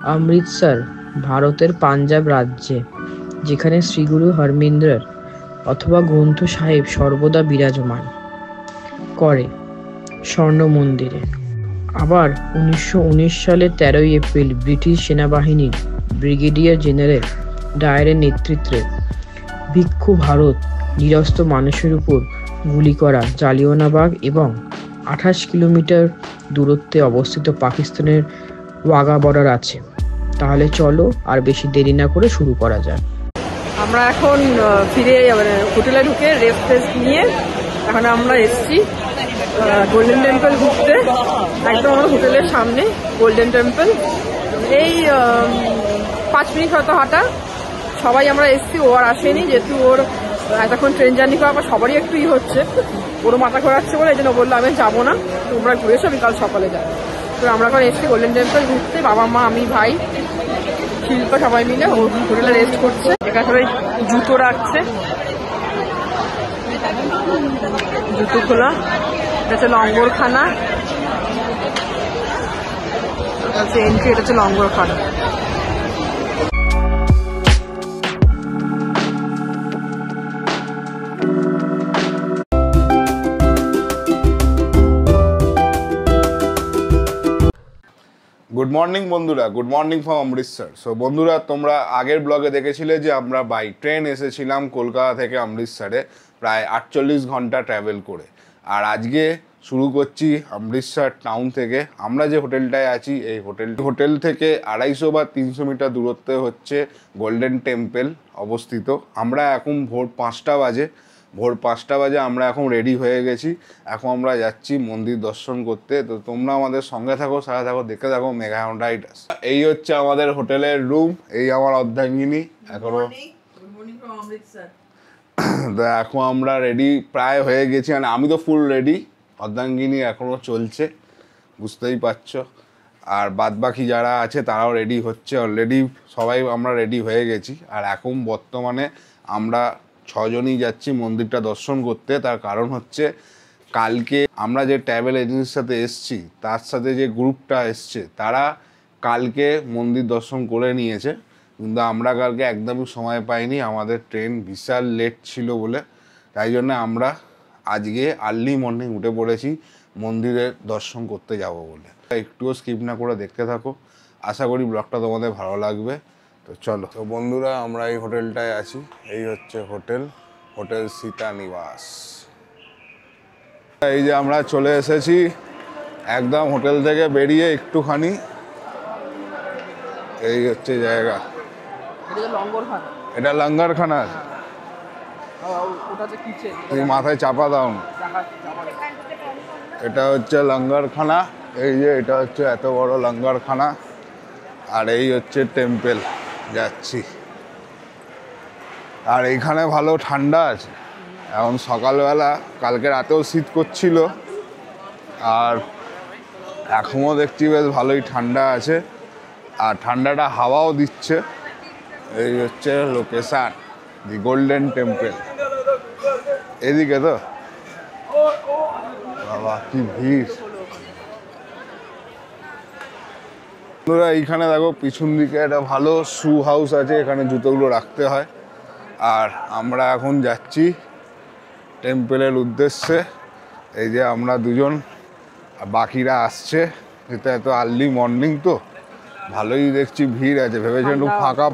অমৃতসর ভারতের পাঞ্জাব রাজ্যে, যেখানে শ্রীগুরু হরমিন্দের অথবা গ্রন্থ সাহিব সর্বদা বিরাজমান করে স্বর্ণ মন্দিরে। আবার 1919 সালের 13 এপ্রিল ব্রিটিশ সেনাবাহিনীর ব্রিগেডিয়ার জেনারেল ডায়ারের নেতৃত্বে ভিক্ষু ভারত নিরস্ত্র মানুষের উপর গুলি করা জালিয়ানওয়ালাবাগ এবং 28 কিলোমিটার দূরত্বে অবস্থিত পাকিস্তানের ওয়াঘা বর্ডার আছে। তাহলে চলো আর বেশি দেরি না করে শুরু করা যাক। আমরা এখন ফিরে হোটেলে ঢুকে রেস্ট নিয়ে এখন আমরা এসছি গোল্ডেন টেম্পল ঘুরতে। একদম আমার হোটেলের সামনে গোল্ডেন টেম্পল, এই 5 মিনিট হয়তো হাঁটা। সবাই আমরা এসছি, ও আর আসেনি, যেহেতু ওর এতক্ষণ ট্রেন জার্নি করা বা সবারই একটু হচ্ছে, ওরও মাথা ঘোরাচ্ছে বলে এই জন্য বললো আমি যাবো না, তোমরা ঘুরে এসো, কাল সকালে যাবো। তো আমরা এখন এসছি গোল্ডেন টেম্পল ঘুরতে, বাবা মা আমি ভাই শিল্পা সবাই মিলে ও হোটেলে রেস্ট করছে। এখানে সবাই জুতো রাখছে, জুতো খোলা। এটা হচ্ছে লঙ্গরখানা, এন্ট্রি। এটা হচ্ছে লঙ্গরখানা। গুড মর্নিং বন্ধুরা, good morning from Amritsar. So বন্ধুরা, তোমরা আগের ব্লগে দেখেছিলে যে আমরা বাই ট্রেন এসেছিলাম কলকাতা থেকে অমৃতসরে প্রায় 48 ঘন্টা ট্রাভেল করে। আর আজকে শুরু করছি অমৃতসর টাউন থেকে। আমরা যে হোটেলটায় আছি, এই হোটেল থেকে 250 বা 300 মিটার দূরত্বে হচ্ছে গোল্ডেন টেম্পল অবস্থিত। আমরা এখন ভোর 5টা বাজে আমরা এখন রেডি হয়ে গেছি। এখন আমরা যাচ্ছি মন্দির দর্শন করতে। তো তোমরা আমাদের সঙ্গে থাকো, সাথে থাকো, দেখতে থাকো মেঘায়ন রাইডার্স। এই হচ্ছে আমাদের হোটেলের রুম, এই আমার অর্ধাঙ্গিনী। এখনো তো এখন আমরা রেডি প্রায় হয়ে গেছি, মানে আমি তো ফুল রেডি, অর্ধাঙ্গিনী এখনো চলছে, বুঝতেই পারছো। আর বাদবাকি যারা আছে তারাও রেডি হচ্ছে অলরেডি, সবাই আমরা রেডি হয়ে গেছি। আর এখন বর্তমানে আমরা 6 জনই যাচ্ছি মন্দিরটা দর্শন করতে। তার কারণ হচ্ছে কালকে আমরা যে ট্রাভেল এজেন্সির সাথে এসছি, তার সাথে যে গ্রুপটা এসছে তারা কালকে মন্দির দর্শন করে নিয়েছে, কিন্তু আমরা কালকে একদমই সময় পাইনি, আমাদের ট্রেন বিশাল লেট ছিল বলে। তাই জন্য আমরা আজকে আর্লি মর্নিং উঠে পড়েছি মন্দিরের দর্শন করতে যাব বলে। একটুও স্কিপ না করে দেখতে থাকো, আশা করি ব্লগটা তোমাদের ভালো লাগবে। তো চলো। তো বন্ধুরা, আমরা এই হোটেলটায় আছি, এই হচ্ছে হোটেল সীতা নিবাস। এই যে আমরা চলে এসেছি একদম হোটেল থেকে বেরিয়ে একটুখানি, এই হচ্ছে জায়গা। এটা লঙ্গরখানা আছে, তুমি মাথায় চাপা দাও না। এটা হচ্ছে লঙ্গরখানা, এই যে এটা হচ্ছে এত বড় লঙ্গরখানা। আর এই হচ্ছে টেম্পল যাচ্ছি। আর এইখানে ভালো ঠান্ডা আছে এখন সকালবেলা, কালকে রাতেও শীত করছিল, আর এখনও দেখছি বেশ ভালোই ঠান্ডা আছে, আর ঠান্ডাটা হাওয়াও দিচ্ছে। এই হচ্ছে লোকেশন, দি গোল্ডেন টেম্পল। এদিকে তো বাবা কি ভিড়। এইখানে দেখো পিছন দিকে একটা ভালো শু হাউস আছে, এখানে জুতোগুলো রাখতে হয়। আর আমরা এখন যাচ্ছি টেম্পলের উদ্দেশ্যে। এই যে আমরা দুজন, বাকিরা আসছে। এটা এত আর্লি মর্নিং তো ভালোই দেখছি ভিড় আছে। ভেবেছিলাম একটু ফাঁকা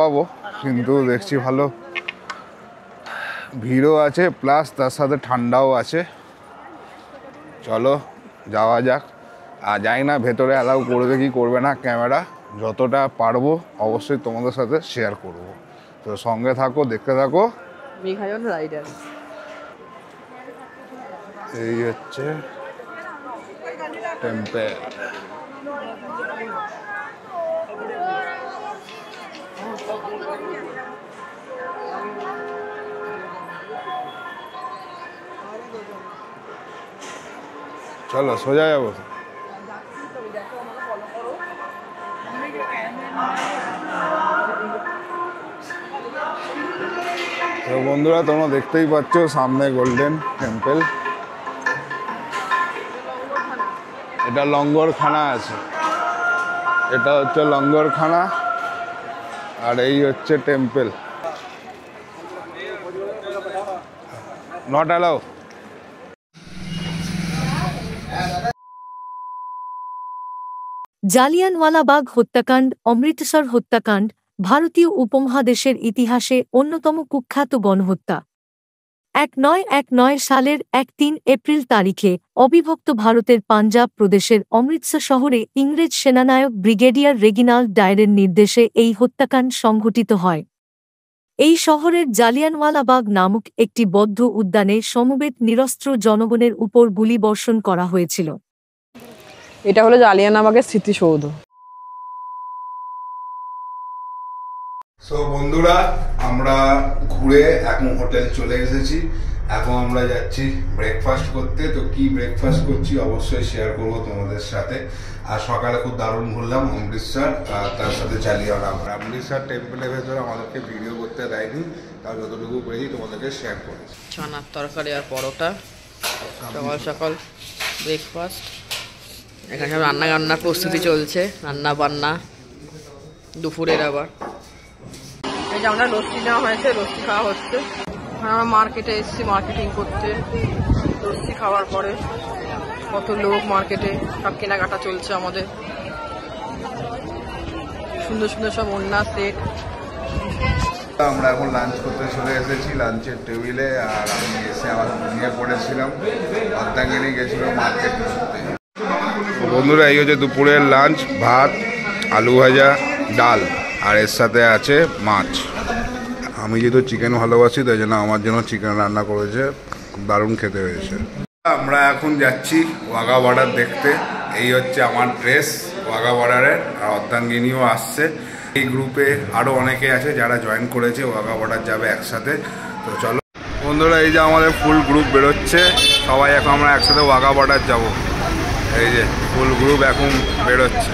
পাবো, কিন্তু দেখছি ভালো ভিড়ও আছে, প্লাস তার সাথে ঠান্ডাও আছে। চলো যাওয়া যাক। আর জানি না ভেতরে অ্যালাউ করবে কি করবে না ক্যামেরা, যতটা পারবো অবশ্যই তোমাদের সাথে শেয়ার করব। তো সঙ্গে থাকো, দেখতে থাকো মেঘায়ন রাইডার। এই হচ্ছে টেম্পল। চলো সোজা যাবো। তো বন্ধুরা, তোমরা দেখতেই পাচ্ছ সামনে গোল্ডেন টেম্পল। এটা লঙ্গরখানা আছে। এটা হচ্ছে লঙ্গরখানা আর এই হচ্ছে টেম্পল। Not allow. জালিয়ানওয়ালাবাগ হত্যাকাণ্ড, অমৃতসর হত্যাকাণ্ড ভারতীয় উপমহাদেশের ইতিহাসে অন্যতম কুখ্যাত গণহত্যা। 1919 সালের 3 এপ্রিল তারিখে অবিভক্ত ভারতের পাঞ্জাব প্রদেশের অমৃতসর শহরে ইংরেজ সেনানায়ক ব্রিগেডিয়ার রেগিনাল্ড ডায়ারের নির্দেশে এই হত্যাকাণ্ড সংঘটিত হয়। এই শহরের জালিয়ানওয়ালাবাগ নামক একটি বৌদ্ধ উদ্যানে সমবেত নিরস্ত্র জনগণের উপর গুলিবর্ষণ করা হয়েছিল। এটা হলো জালিয়ানওয়ালাবাগের স্মৃতিসৌধ। সো বন্ধুরা, আমরা ঘুরে এখন হোটেল চলে এসেছি। এখন আমরা যাচ্ছি ব্রেকফাস্ট করতে। তো কি ব্রেকফাস্ট করছি অবশ্যই শেয়ার করবো তোমাদের সাথে। আর সকালে খুব দারুণ ঘুরলাম অমৃতসর, আর তার সাথে জালিয়ানওয়ালাবাগ। অমৃতসর টেম্পলের ভেতরে আমাদেরকে ভিডিও করতে দেয়নি, তার যতটুকু পেরেছি তোমাদেরকে শেয়ার করেছি। ছানার তরকারি আর পরোটা, সকাল সকাল ব্রেকফাস্ট। এখানে সব রান্নার প্রস্তুতি চলছে, রান্না বান্না দুপুরের। আবার এই যে আমরা লস্যি নেওয়া হয়েছে, লস্যি খাওয়া হচ্ছে। আমরা মার্কেটে এসেছি মার্কেটিং করতে। লস্যি খাওয়ার পরে কত লোক মার্কেটে, সব কেনাকাটা চলছে আমাদের। সুন্দর সুন্দর সব ওড়না সেট। আমরা এখন লাঞ্চ করতে চলে এসেছি লাঞ্চের টেবিলে। আর আমি এসে আমার নিয়ে পড়েছিলাম, অর্ধাঙ্গিনী গেছিল মার্কেট করতে। বন্ধুরা, এই হচ্ছে দুপুরের লাঞ্চ। ভাত, আলু ভাজা, ডাল, আর এর সাথে আছে মাছ। আমি যেহেতু চিকেন ভালোবাসি তাই জন্য আমার জন্য চিকেন রান্না করেছে, দারুণ খেতে হয়েছে। আমরা এখন যাচ্ছি ওয়াঘা বর্ডার দেখতে। এই হচ্ছে আমার ড্রেস ওয়াঘা বর্ডারের, আর অর্ধাঙ্গিনীও আসছে। এই গ্রুপে আরও অনেকে আছে যারা জয়েন করেছে, ওয়াঘা বর্ডার যাবে একসাথে। তো চলো বন্ধুরা, এই যে আমাদের ফুল গ্রুপ বেরোচ্ছে, সবাই এখন আমরা একসাথে ওয়াঘা বর্ডার যাবো। এই যে ফুল গ্রুপ এখন বেরোচ্ছে।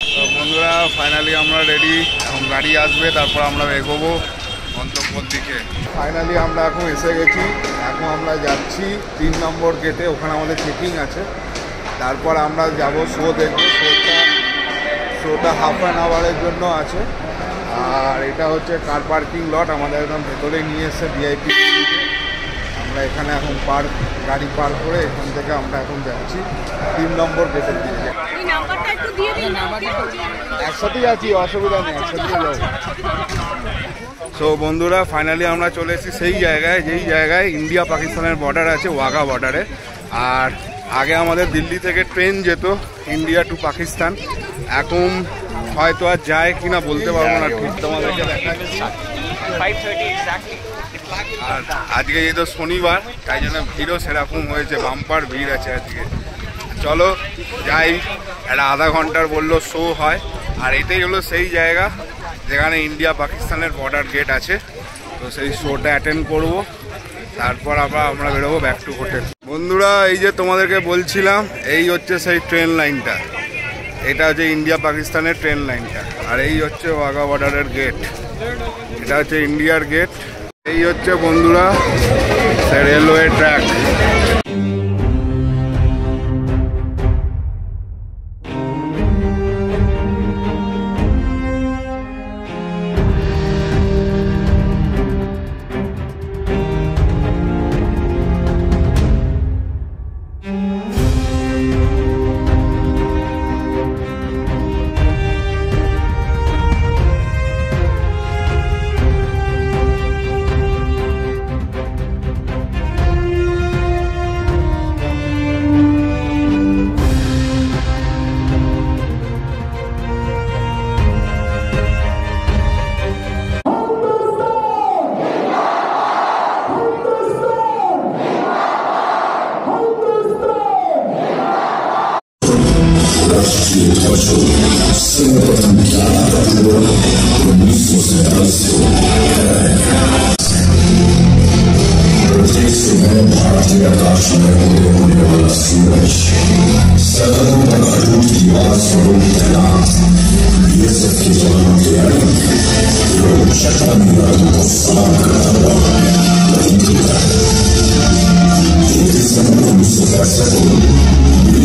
তো বন্ধুরা, ফাইনালি আমরা রেডি। এখন গাড়ি আসবে, তারপর আমরা এগোবো গন্তব্যের দিকে। ফাইনালি আমরা এখন এসে গেছি। এখন আমরা যাচ্ছি 3 নম্বর গেটে, ওখানে আমাদের চেকিং আছে। তারপর আমরা যাব শো দেখবো। শোটা ½ এর জন্য আছে। আর এটা হচ্ছে কার পার্কিং লট, আমাদের একদম ভেতরে নিয়ে এসে VIP। আমরা এখানে এখন গাড়ি পার্ক করে এখান থেকে আমরা এখন যাচ্ছি 3 নম্বর গেটের দিকে। একসাথেই আছি, অসুবিধা নেই, একসাথেই যাবো। সো বন্ধুরা, ফাইনালি আমরা চলে এসেছি সেই জায়গায়, যেই জায়গায় ইন্ডিয়া পাকিস্তানের বর্ডার আছে, ওয়াঘা বর্ডারে। আর আগে আমাদের দিল্লি থেকে ট্রেন যেত ইন্ডিয়া টু পাকিস্তান। এখন হয়তো আর যায় কিনা বলতে পারবো না ঠিক, তোমাদেরকে দেখাচ্ছি। আর আজকে যেহেতু শনিবার, তাই জন্য ভিড়ও সেরকম হয়েছে, বাম্পার ভিড় আছে আজকে। চলো যাই, একটা আধা ঘন্টার বললো শো হয়। আর এটাই হলো সেই জায়গা যেখানে ইন্ডিয়া পাকিস্তানের বর্ডার গেট আছে। তো সেই শোটা অ্যাটেন্ড করবো, তারপর আমরা বেরোবো ব্যাক টু হোটেল। বন্ধুরা, এই যে তোমাদেরকে বলছিলাম, এই হচ্ছে সেই ট্রেন লাইনটা। এটা হচ্ছে ইন্ডিয়া পাকিস্তানের ট্রেন লাইনটা। আর এই হচ্ছে ওয়াঘা বর্ডারের গেট, এটা হচ্ছে ইন্ডিয়ার গেট। এই হচ্ছে বন্ধুরা রেলওয়ে ট্র্যাক। It's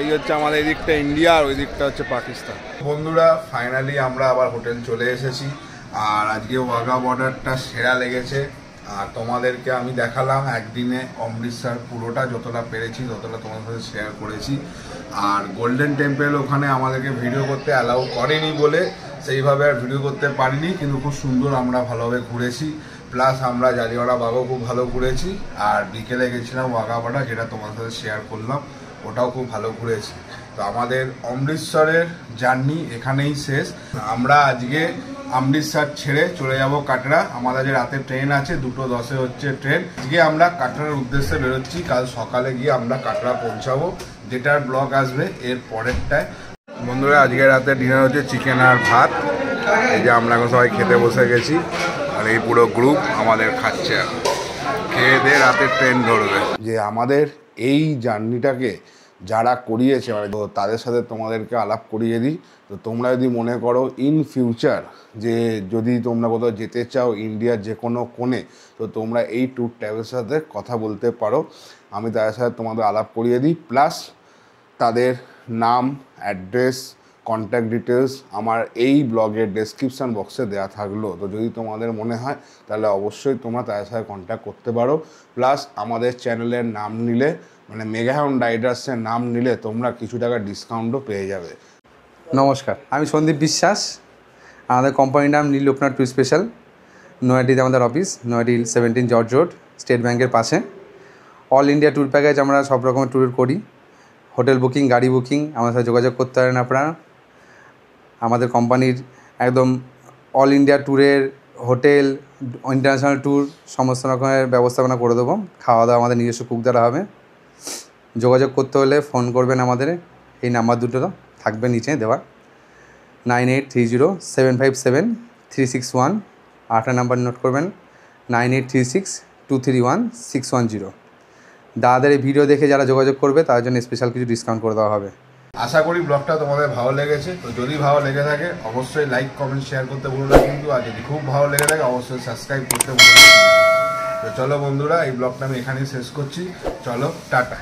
এই হচ্ছে আমাদের এই দিকটা ইন্ডিয়া আর ওই দিকটা হচ্ছে পাকিস্তান। বন্ধুরা ফাইনালি আমরা আবার হোটেল চলে এসেছি আর আজকে ওয়াঘা বর্ডারটা সেরা লেগেছে। আর তোমাদেরকে আমি দেখালাম একদিনে অমৃতসর পুরোটা, যতটা পেরেছি ততটা তোমাদের সাথে শেয়ার করেছি। আর গোল্ডেন টেম্পল ওখানে আমাদেরকে ভিডিও করতে অ্যালাউ করেনি বলে সেইভাবে আর ভিডিও করতে পারিনি, কিন্তু খুব সুন্দর আমরা ভালোভাবে ঘুরেছি। প্লাস আমরা জালিয়াওয়ালা বাগও খুব ভালো ঘুরেছি। আর বিকেলে গেছিলাম ওয়াঘা বর্ডার, যেটা তোমার সাথে শেয়ার করলাম, ওটাও খুব ভালো ঘুরেছি। তো আমাদের অমৃতসরের জার্নি এখানেই শেষ। আমরা আজকে অমৃতসর ছেড়ে চলে যাব কাটরা। আমাদের যে রাতে ট্রেন আছে 2:10 হচ্ছে ট্রেন। আজকে আমরা কাটরার উদ্দেশ্যে বেরোচ্ছি, কাল সকালে গিয়ে আমরা কাটরা পৌঁছাবো, যেটার ব্লগ আসবে এর পরেরটায়। বন্ধুরা আজকে রাতে ডিনার হচ্ছে চিকেন আর ভাত। এই যে আমরা এখন সবাই খেতে বসে গেছি আর এই পুরো গ্রুপ আমাদের খাচ্ছে। খেয়ে দিয়ে রাতে ট্রেন ধরবে। যে আমাদের এই জার্নিটাকে যারা করিয়েছে মানে তো তাদের সাথে তোমাদেরকে আলাপ করিয়ে দিই। তো তোমরা যদি মনে করো ইন ফিউচার যে যদি তোমরা কোথাও যেতে চাও ইন্ডিয়ার যে কোনো কোণে, তো তোমরা এই ট্যুর ট্রাভেলসের সাথে কথা বলতে পারো। আমি তাদের সাথে তোমাদের আলাপ করিয়ে দিই। প্লাস তাদের নাম, অ্যাড্রেস, কন্ট্যাক্ট ডিটেলস আমার এই ব্লগের ডেসক্রিপশান বক্সে দেওয়া থাকলো। তো যদি তোমাদের মনে হয় তাহলে অবশ্যই তোমরা তাদের সাথে কন্ট্যাক্ট করতে পারো। প্লাস আমাদের চ্যানেলের নাম নিলে মানে মেগাহাউন্ড রাইডার্সের নাম নিলে তোমরা কিছু টাকা ডিসকাউন্টও পেয়ে যাবে। নমস্কার, আমি সন্দীপ বিশ্বাস। আমাদের কোম্পানির নাম নীল লোকনাথ ট্যুর স্পেশাল। নয়াডিতে আমাদের অফিস, নয়াডি 17 জর্জ রোড, স্টেট ব্যাংকের পাশে। অল ইন্ডিয়া ট্যুর প্যাকেজ আমরা সব রকমের ট্যুর করি। হোটেল বুকিং, গাড়ি বুকিং আমাদের সাথে যোগাযোগ করতে পারেন আপনারা। আমাদের কোম্পানির একদম অল ইন্ডিয়া ট্যুরের হোটেল, ইন্টারন্যাশনাল ট্যুর সমস্ত রকমের ব্যবস্থাপনা করে দেবো। খাওয়া দাওয়া আমাদের নিজস্ব কুক দ্বারা হবে। যোগাযোগ করতে হলে ফোন করবেন আমাদের, এই নাম্বার দুটো থাকবে নিচে দেওয়া, 9830757361। 8 নাম্বার নোট করবেন, 9836231610। দাদাদের এই ভিডিও দেখে যারা যোগাযোগ করবে তার জন্য স্পেশাল কিছু ডিসকাউন্ট করে দেওয়া হবে। আশা করি ব্লগটা তোমাদের ভালো লেগেছে। তো যদি ভালো লেগে থাকে অবশ্যই লাইক কমেন্ট শেয়ার করতে ভুলো না কিন্তু, আর যদি খুব ভালো লেগে থাকে অবশ্যই সাবস্ক্রাইব করতে ভুলো না। তো চলো বন্ধুরা, এই ব্লগটা আমি এখানেই শেষ করছি। চলো টাটা।